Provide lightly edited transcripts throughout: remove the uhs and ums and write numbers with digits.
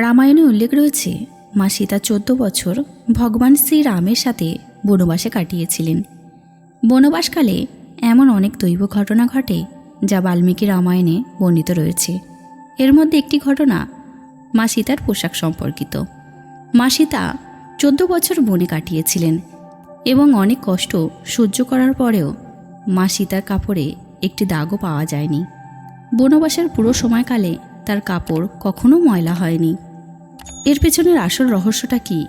রামায়ণে উল্লেখ রয়েছে মা সীতা 14 বছর ভগবান শ্রীরামের সাথে বনবাসে কাটিয়েছিলেন। বনবাসকালে এমন অনেক দৈব ঘটনা ঘটে যা বাল্মীকি রামায়ণে বর্ণিত রয়েছে। এর মধ্যে একটি ঘটনা মা সীতার পোশাক সম্পর্কিত। মা সীতা 14 বছর বনে কাটিয়েছিলেন এবং অনেক কষ্ট সহ্য করার পরেও মা সীতার কাপড়ে একটি দাগও পাওয়া যায়নি। বনবাসের পুরো সময়কালে তার কাপড় কখনো ময়লা হয়নি। এর পেছনের আসল রহস্যটা কি?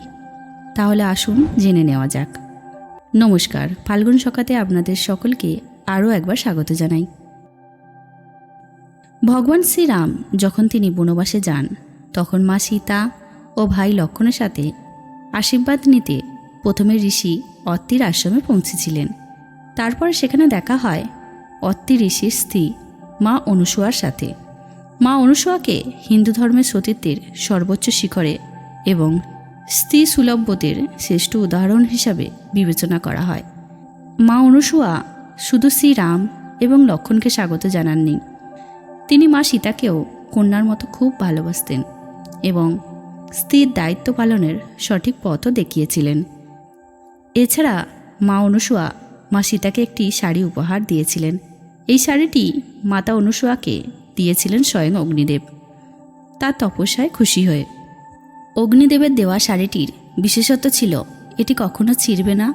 তাহলে আসুন জেনে নেওয়া যাক। নমস্কার, ফাল্গুন সকাতে আপনাদের সকলকে আরও একবার স্বাগত জানাই। ভগবান শ্রীরাম যখন তিনি বনবাসে যান তখন মা সীতা ও ভাই লক্ষ্মণের সাথে আশীর্বাদ নিতে প্রথমে ঋষি অত্রির আশ্রমে পৌঁছেছিলেন। তারপর সেখানে দেখা হয় অত্রি ঋষির স্ত্রী মা অনুসূয়ার সাথে। মা অনুসূয়াকে হিন্দু ধর্মের সতীত্বের সর্বোচ্চ শিখরে এবং স্ত্রী সুলভ্যদের শ্রেষ্ঠ উদাহরণ হিসাবে বিবেচনা করা হয়। মা অনুসূয়া শুধু শ্রীরাম এবং লক্ষ্মণকে স্বাগত জানাননি, তিনি মা সীতাকেও কন্যার মতো খুব ভালোবাসতেন এবং স্ত্রীর দায়িত্ব পালনের সঠিক পথও দেখিয়েছিলেন। এছাড়া মা অনুসূয়া মা সীতাকে একটি শাড়ি উপহার দিয়েছিলেন। এই শাড়িটি মাতা অনুসূয়াকে দিয়েছিলেন স্বয়ং অগ্নিদেব, তার তপস্যায় খুশি হয়ে। অগ্নিদেবের দেওয়া শাড়িটির বিশেষত্ব ছিল এটি কখনো ছিঁড়বে না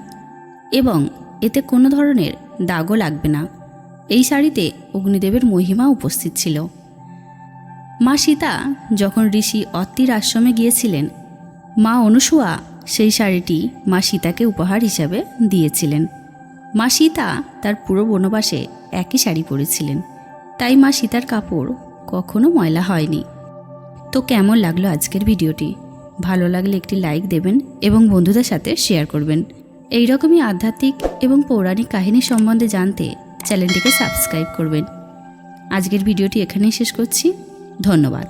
এবং এতে কোনো ধরনের দাগও লাগবে না। এই শাড়িতে অগ্নিদেবের মহিমা উপস্থিত ছিল। মা সীতা যখন ঋষি অত্রির আশ্রমে গিয়েছিলেন, মা অনুসূয়া সেই শাড়িটি মা সীতাকে উপহার হিসাবে দিয়েছিলেন। মা সীতা তার পুরো বনবাসে একই শাড়ি পরেছিলেন, তাই মা সীতার কাপড় কখনো ময়লা হয়নি। তো কেমন লাগলো আজকের ভিডিওটি? ভালো লাগলে একটি লাইক দেবেন এবং বন্ধুদের সাথে শেয়ার করবেন। এই রকমই আধ্যাত্মিক এবং পৌরাণিক কাহিনী সম্বন্ধে জানতে চ্যানেলটিকে সাবস্ক্রাইব করবেন। আজকের ভিডিওটি এখানেই শেষ করছি। ধন্যবাদ।